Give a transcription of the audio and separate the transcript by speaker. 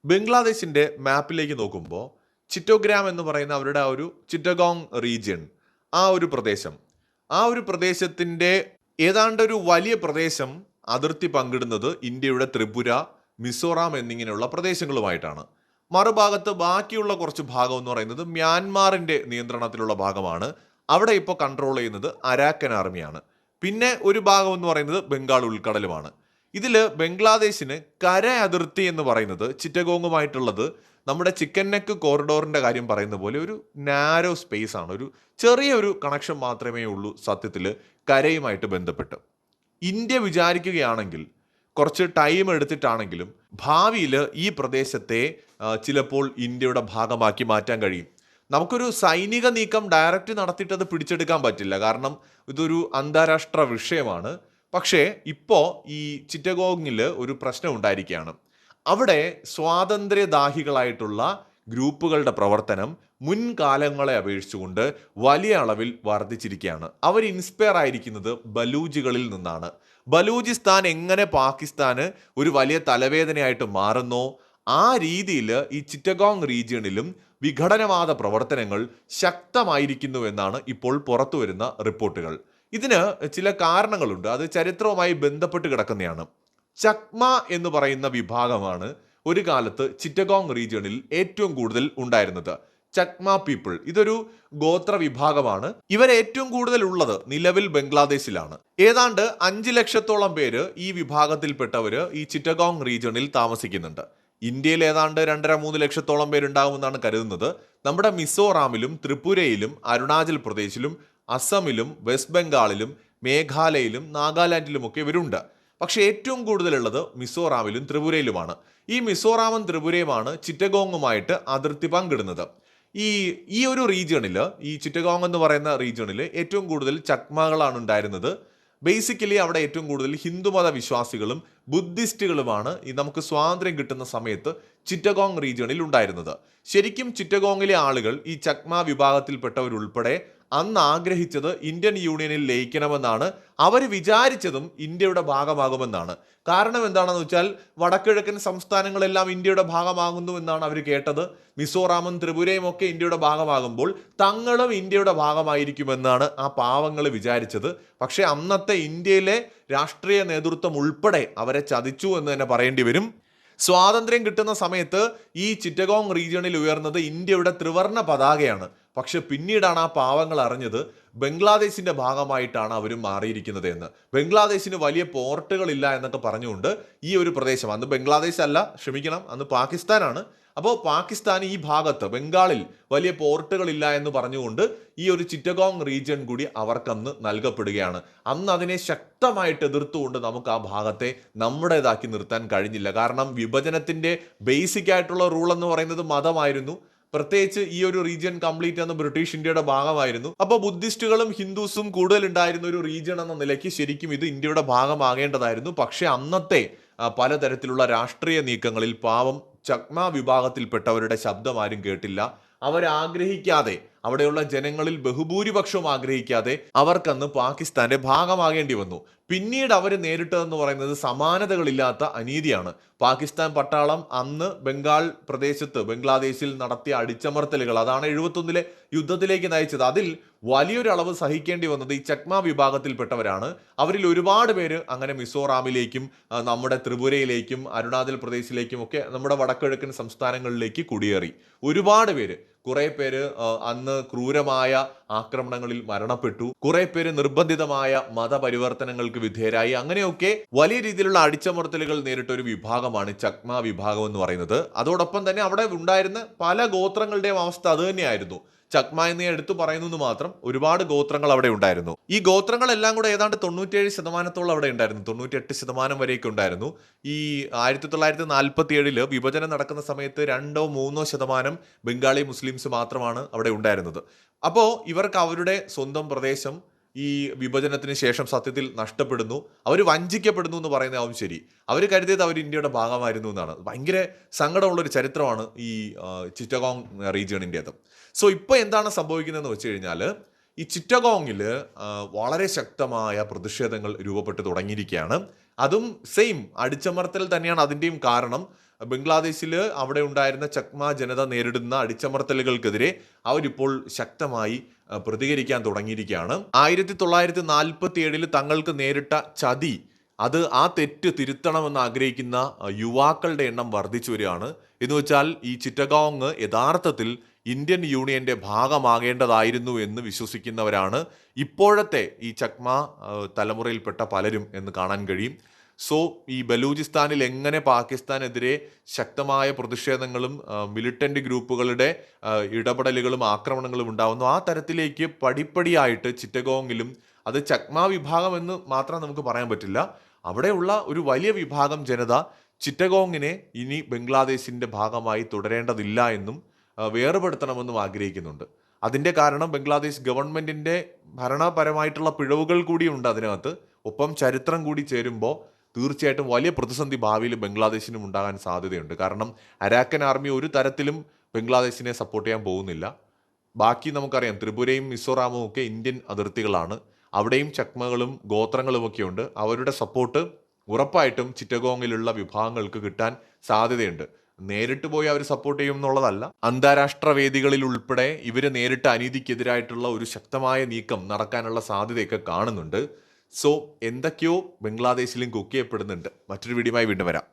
Speaker 1: ബംഗ്ലാദേശിന്റെ മാപ്പിലേക്ക് നോക്കുമ്പോൾ ചിറ്റോഗ്രാം എന്ന് പറയുന്ന അവരുടെ ആ ഒരു ചിറ്റഗോങ് റീജിയൻ, ആ ഒരു പ്രദേശം ആ ഒരു പ്രദേശത്തിന്റെ ഏതാണ്ട് ഒരു വലിയ പ്രദേശം അതിർത്തി പങ്കിടുന്നത് ഇന്ത്യയുടെ ത്രിപുര, മിസോറാം എന്നിങ്ങനെയുള്ള പ്രദേശങ്ങളുമായിട്ടാണ്. മറുഭാഗത്ത് ബാക്കിയുള്ള കുറച്ച് ഭാഗം എന്ന് പറയുന്നത് മ്യാൻമാറിന്റെ നിയന്ത്രണത്തിലുള്ള ഭാഗമാണ്. അവിടെ ഇപ്പോൾ കൺട്രോൾ ചെയ്യുന്നത് അരാക്കൻ ആർമിയാണ്. പിന്നെ ഒരു ഭാഗം എന്ന് പറയുന്നത് ബംഗാൾ ഉൾക്കടലുമാണ്. ഇതിൽ ബംഗ്ലാദേശിന് കര അതിർത്തി എന്ന് പറയുന്നത് ചിറ്റഗോങ്ങുമായിട്ടുള്ളത് നമ്മുടെ ചിക്കൻ നെക്ക് കോറിഡോറിന്റെ കാര്യം പറയുന്ന പോലെ ഒരു നാരോ സ്പേസ് ആണ്. ഒരു ചെറിയൊരു കണക്ഷൻ മാത്രമേ ഉള്ളൂ സത്യത്തിൽ കരയുമായിട്ട് ബന്ധപ്പെട്ട്. ഇന്ത്യ വിചാരിക്കുകയാണെങ്കിൽ കുറച്ച് ടൈം എടുത്തിട്ടാണെങ്കിലും ഭാവിയിൽ ഈ പ്രദേശത്തെ ചിലപ്പോൾ ഇന്ത്യയുടെ ഭാഗമാക്കി മാറ്റാൻ കഴിയും. നമുക്കൊരു സൈനിക നീക്കം ഡയറക്റ്റ് നടത്തിയിട്ട് അത് പിടിച്ചെടുക്കാൻ പറ്റില്ല, കാരണം ഇതൊരു അന്താരാഷ്ട്ര വിഷയമാണ്. പക്ഷേ ഇപ്പോൾ ഈ ചിറ്റഗോങ്ങിൽ ഒരു പ്രശ്നം ഉണ്ടായിരിക്കുകയാണ്. അവിടെ സ്വാതന്ത്ര്യദാഹികളായിട്ടുള്ള ഗ്രൂപ്പുകളുടെ പ്രവർത്തനം മുൻകാലങ്ങളെ അപേക്ഷിച്ചുകൊണ്ട് വലിയ അളവിൽ വർദ്ധിച്ചിരിക്കുകയാണ്. അവർ ഇൻസ്പയർ ആയിരിക്കുന്നത് ബലൂജികളിൽ നിന്നാണ്. ബലൂചിസ്ഥാൻ എങ്ങനെ പാകിസ്ഥാന് ഒരു വലിയ തലവേദനയായിട്ട് മാറുന്നോ ആ രീതിയിൽ ഈ ചിറ്റഗോങ് റീജിയണിലും വിഘടനവാദ പ്രവർത്തനങ്ങൾ ശക്തമായിരിക്കുന്നു എന്നാണ് ഇപ്പോൾ പുറത്തു വരുന്ന റിപ്പോർട്ടുകൾ. ഇതിന് ചില കാരണങ്ങളുണ്ട്, അത് ചരിത്രവുമായി ബന്ധപ്പെട്ട് കിടക്കുന്നതാണ്. ചക്മ എന്ന് പറയുന്ന വിഭാഗമാണ് ഒരു കാലത്ത് ചിറ്റഗോങ് റീജിയണിൽ ഏറ്റവും കൂടുതൽ ഉണ്ടായിരുന്നത്. ചക്മ പീപ്പിൾ ഇതൊരു ഗോത്ര വിഭാഗമാണ്. ഇവർ ഏറ്റവും കൂടുതൽ ഉള്ളത് നിലവിൽ ബംഗ്ലാദേശിലാണ്. ഏതാണ്ട് 5 ലക്ഷത്തോളം പേര് ഈ വിഭാഗത്തിൽപ്പെട്ടവര് ഈ ചിറ്റഗോങ് റീജിയണിൽ താമസിക്കുന്നുണ്ട്. ഇന്ത്യയിൽ ഏതാണ്ട് 2.5-3 ലക്ഷത്തോളം പേരുണ്ടാകുമെന്നാണ് കരുതുന്നത്. നമ്മുടെ മിസോറാമിലും ത്രിപുരയിലും അരുണാചൽ പ്രദേശിലും അസമിലും വെസ്റ്റ് ബംഗാളിലും മേഘാലയയിലും നാഗാലാൻഡിലുമൊക്കെ ഇവരുണ്ട്. പക്ഷേ ഏറ്റവും കൂടുതലുള്ളത് മിസോറാമിലും ത്രിപുരയിലുമാണ്. ഈ മിസോറാമും ത്രിപുരയുമാണ് ചിറ്റഗോങ്ങുമായിട്ട് അതിർത്തി പങ്കിടുന്നത്. ഈ ഈ ഒരു റീജിയണിൽ, ഈ ചിറ്റഗോങ് എന്ന് പറയുന്ന റീജിയണിൽ ഏറ്റവും കൂടുതൽ ചക്മകളാണ് ഉണ്ടായിരുന്നത്. ബേസിക്കലി അവിടെ ഏറ്റവും കൂടുതൽ ഹിന്ദുമത വിശ്വാസികളും ബുദ്ധിസ്റ്റുകളുമാണ് ഈ നമുക്ക് സ്വാതന്ത്ര്യം കിട്ടുന്ന സമയത്ത് ചിറ്റഗോങ് റീജിയണിൽ ഉണ്ടായിരുന്നത്. ശരിക്കും ചിറ്റഗോങ്ങിലെ ആളുകൾ, ഈ ചക്മ വിഭാഗത്തിൽപ്പെട്ടവരുൾപ്പെടെ അന്ന് ആഗ്രഹിച്ചത് ഇന്ത്യൻ യൂണിയനിൽ ലയിക്കണമെന്നാണ്. അവർ വിചാരിച്ചതും ഇന്ത്യയുടെ ഭാഗമാകുമെന്നാണ്. കാരണം എന്താണെന്ന് വെച്ചാൽ വടക്കിഴക്കൻ സംസ്ഥാനങ്ങളെല്ലാം ഇന്ത്യയുടെ ഭാഗമാകുന്നു എന്നാണ് അവർ കേട്ടത്. മിസോറാമും ത്രിപുരയും ഒക്കെ ഇന്ത്യയുടെ ഭാഗമാകുമ്പോൾ തങ്ങളും ഇന്ത്യയുടെ ഭാഗമായിരിക്കുമെന്നാണ് ആ പാവങ്ങൾ വിചാരിച്ചത്. പക്ഷേ അന്നത്തെ ഇന്ത്യയിലെ രാഷ്ട്രീയ നേതൃത്വം ഉൾപ്പെടെ അവരെ ചതിച്ചു എന്ന് തന്നെ പറയേണ്ടി വരും. സ്വാതന്ത്ര്യം കിട്ടുന്ന സമയത്ത് ഈ ചിറ്റഗോങ് റീജിയണിൽ ഉയർന്നത് ഇന്ത്യയുടെ ത്രിവർണ്ണ പതാകയാണ്. പക്ഷെ പിന്നീടാണ് ആ പാവങ്ങൾ അറിഞ്ഞത് ബംഗ്ലാദേശിന്റെ ഭാഗമായിട്ടാണ് അവർ മാറിയിരിക്കുന്നത് എന്ന്. ബംഗ്ലാദേശിന് വലിയ പോർട്ടുകൾ ഇല്ല എന്നൊക്കെ പറഞ്ഞുകൊണ്ട് ഈ ഒരു പ്രദേശം, അന്ന് ബംഗ്ലാദേശ് അല്ല, ക്ഷമിക്കണം, അന്ന് പാകിസ്ഥാനാണ്. അപ്പോൾ പാകിസ്ഥാൻ ഈ ഭാഗത്ത് ബംഗാളിൽ വലിയ പോർട്ടുകൾ ഇല്ല എന്ന് പറഞ്ഞുകൊണ്ട് ഈ ഒരു ചിറ്റഗോങ് റീജിയൻ കൂടി അവർക്കന്ന് നൽകപ്പെടുകയാണ്. അന്ന് അതിനെ ശക്തമായിട്ട് എതിർത്തുകൊണ്ട് നമുക്ക് ആ ഭാഗത്തെ നമ്മുടേതാക്കി നിർത്താൻ കഴിഞ്ഞില്ല. കാരണം വിഭജനത്തിന്റെ ബേസിക് ആയിട്ടുള്ള റൂൾ എന്ന് പറയുന്നത് മതമായിരുന്നു. പ്രത്യേകിച്ച് ഈ ഒരു റീജിയൻ കംപ്ലീറ്റ് എന്ന ബ്രിട്ടീഷ് ഇന്ത്യയുടെ ഭാഗമായിരുന്നു. അപ്പോൾ ബുദ്ധിസ്റ്റുകളും ഹിന്ദുസും കൂടുതൽ ഉണ്ടായിരുന്ന ഒരു റീജിയൻ എന്ന നിലയ്ക്ക് ശരിക്കും ഇത് ഇന്ത്യയുടെ ഭാഗമാകേണ്ടതായിരുന്നു. പക്ഷെ അന്നത്തെ പലതരത്തിലുള്ള രാഷ്ട്രീയ നീക്കങ്ങളിൽ പാവം ചക്മ വിഭാഗത്തിൽപ്പെട്ടവരുടെ ശബ്ദം ആരും കേട്ടില്ല. അവരാഗ്രഹിക്കാതെ, അവിടെയുള്ള ജനങ്ങളിൽ ബഹുഭൂരിപക്ഷവും ആഗ്രഹിക്കാതെ അവർക്കന്ന് പാകിസ്ഥാന്റെ ഭാഗമാകേണ്ടി വന്നു. പിന്നീട് അവർ നേരിട്ടതെന്ന് പറയുന്നത് സമാനതകളില്ലാത്ത അനീതിയാണ്. പാകിസ്ഥാൻ പട്ടാളം അന്ന് ബംഗാൾ പ്രദേശത്ത് ബംഗ്ലാദേശിൽ നടത്തിയ അടിച്ചമർത്തലുകൾ, അതാണ് 71-ലെ യുദ്ധത്തിലേക്ക് നയിച്ചത്. അതിൽ വലിയൊരു അളവ് സഹിക്കേണ്ടി വന്നത് ഈ ചക്മ വിഭാഗത്തിൽപ്പെട്ടവരാണ്. അവരിൽ ഒരുപാട് പേര് അങ്ങനെ മിസോറാമിലേക്കും നമ്മുടെ ത്രിപുരയിലേക്കും അരുണാചൽ പ്രദേശിലേക്കും ഒക്കെ നമ്മുടെ വടക്കിഴക്കൻ സംസ്ഥാനങ്ങളിലേക്ക് കുടിയേറി. ഒരുപാട് പേര്, കുറെ പേര് അന്ന് ക്രൂരമായ ആക്രമണങ്ങളിൽ മരണപ്പെട്ടു. കുറെ പേര് നിർബന്ധിതമായ മതപരിവർത്തനങ്ങൾക്ക് വിധേയരായി. അങ്ങനെയൊക്കെ വലിയ രീതിയിലുള്ള അടിച്ചമർത്തലുകൾ നേരിട്ട ഒരു വിഭാഗമാണ് ചക്മ വിഭാഗം എന്ന് പറയുന്നത്. അതോടൊപ്പം തന്നെ അവിടെ ഉണ്ടായിരുന്ന പല ഗോത്രങ്ങളുടെയും അവസ്ഥ അത് തന്നെയായിരുന്നു. ചക്മ എന്ന് എടുത്തു പറയുന്നു മാത്രം, ഒരുപാട് ഗോത്രങ്ങൾ അവിടെ ഉണ്ടായിരുന്നു. ഈ ഗോത്രങ്ങളെല്ലാം കൂടെ ഏതാണ്ട് 97% അവിടെ ഉണ്ടായിരുന്നു. 98% വരെയൊക്കെ ഉണ്ടായിരുന്നു. ഈ 1947 വിഭജനം നടക്കുന്ന സമയത്ത് 2-3% ബംഗാളി മുസ്ലിംസ് മാത്രമാണ് അവിടെ ഉണ്ടായിരുന്നത്. അപ്പോൾ ഇവർക്ക് അവരുടെ സ്വന്തം പ്രദേശം ഈ വിഭജനത്തിന് ശേഷം സത്യത്തിൽ നഷ്ടപ്പെടുന്നു, അവർ വഞ്ചിക്കപ്പെടുന്നു എന്ന് പറയുന്നതാവും ശരി. അവർ കരുതിയത് അവർ ഇന്ത്യയുടെ ഭാഗമായിരുന്നു എന്നാണ്. ഭയങ്കര സങ്കടമുള്ളൊരു ചരിത്രമാണ് ഈ ചിറ്റഗോങ് റീജിയണിൻ്റേത്. സോ ഇപ്പോൾ എന്താണ് സംഭവിക്കുന്നതെന്ന് വെച്ച് കഴിഞ്ഞാൽ ഈ ചിറ്റഗോങ്ങിൽ വളരെ ശക്തമായ പ്രതിഷേധങ്ങൾ രൂപപ്പെട്ട് തുടങ്ങിയിരിക്കുകയാണ്. അതും സെയിം അടിച്ചമർത്തൽ തന്നെയാണ് അതിൻ്റെയും കാരണം. ബംഗ്ലാദേശിൽ അവിടെ ഉണ്ടായിരുന്ന ചക്മ ജനത നേരിടുന്ന അടിച്ചമർത്തലുകൾക്കെതിരെ അവരിപ്പോൾ ശക്തമായി പ്രതികരിക്കാൻ തുടങ്ങിയിരിക്കുകയാണ്. 1947 തങ്ങൾക്ക് നേരിട്ട ചതി, അത് ആ തെറ്റ് തിരുത്തണമെന്ന് ആഗ്രഹിക്കുന്ന യുവാക്കളുടെ എണ്ണം വർദ്ധിച്ചു വരികയാണ്. എന്ന് വെച്ചാൽ ഈ ചിറ്റഗോങ് യഥാർത്ഥത്തിൽ ഇന്ത്യൻ യൂണിയന്റെ ഭാഗമാകേണ്ടതായിരുന്നു എന്ന് വിശ്വസിക്കുന്നവരാണ് ഇപ്പോഴത്തെ ഈ ചക്മ തലമുറയിൽപ്പെട്ട പലരും എന്ന് കാണാൻ കഴിയും. സോ ഈ ബലൂചിസ്ഥാനിൽ എങ്ങനെ പാകിസ്ഥാനെതിരെ ശക്തമായ പ്രതിഷേധങ്ങളും മിലിറ്റന്റ് ഗ്രൂപ്പുകളുടെ ഇടപെടലുകളും ആക്രമണങ്ങളും ഉണ്ടാവുന്നു, ആ തരത്തിലേക്ക് പടിപ്പടിയായിട്ട് ചിറ്റഗോങ്ങിലും, അത് ചക്മ വിഭാഗം എന്ന് മാത്രം നമുക്ക് പറയാൻ പറ്റില്ല, അവിടെയുള്ള ഒരു വലിയ വിഭാഗം ജനത ചിറ്റഗോങ്ങിനെ ഇനി ബംഗ്ലാദേശിന്റെ ഭാഗമായി തുടരേണ്ടതില്ല എന്നും വേർപെടുത്തണമെന്നും ആഗ്രഹിക്കുന്നുണ്ട്. അതിന്റെ കാരണം ബംഗ്ലാദേശ് ഗവൺമെന്റിന്റെ ഭരണപരമായിട്ടുള്ള പിഴവുകൾ കൂടിയുണ്ട് അതിനകത്ത്. ഒപ്പം ചരിത്രം കൂടി ചേരുമ്പോൾ തീർച്ചയായിട്ടും വലിയ പ്രതിസന്ധി ഭാവിയിൽ ബംഗ്ലാദേശിനും ഉണ്ടാകാൻ സാധ്യതയുണ്ട്. കാരണം അരാക്കൻ ആർമി ഒരു തരത്തിലും ബംഗ്ലാദേശിനെ സപ്പോർട്ട് ചെയ്യാൻ പോകുന്നില്ല. ബാക്കി നമുക്കറിയാം, ത്രിപുരയും മിസോറാമും ഒക്കെ ഇന്ത്യൻ അതിർത്തികളാണ്. അവിടെയും ചക്മകളും ഗോത്രങ്ങളും ഒക്കെ ഉണ്ട്. അവരുടെ സപ്പോർട്ട് ഉറപ്പായിട്ടും ചിറ്റഗോങ്ങിലുള്ള വിഭാഗങ്ങൾക്ക് കിട്ടാൻ സാധ്യതയുണ്ട്. നേരിട്ട് പോയി അവർ സപ്പോർട്ട് ചെയ്യും എന്നുള്ളതല്ല, അന്താരാഷ്ട്ര വേദികളിൽ ഉൾപ്പെടെ ഇവർ നേരിട്ട് അനീതിക്കെതിരായിട്ടുള്ള ഒരു ശക്തമായ നീക്കം നടക്കാനുള്ള സാധ്യതയൊക്കെ കാണുന്നുണ്ട്. സോ എന്തൊക്കെയോ ബംഗ്ലാദേശിലും കുക്ക് ചെയ്യപ്പെടുന്നുണ്ട്. മറ്റൊരു വീഡിയോയുമായി വീണ്ടും വരാം.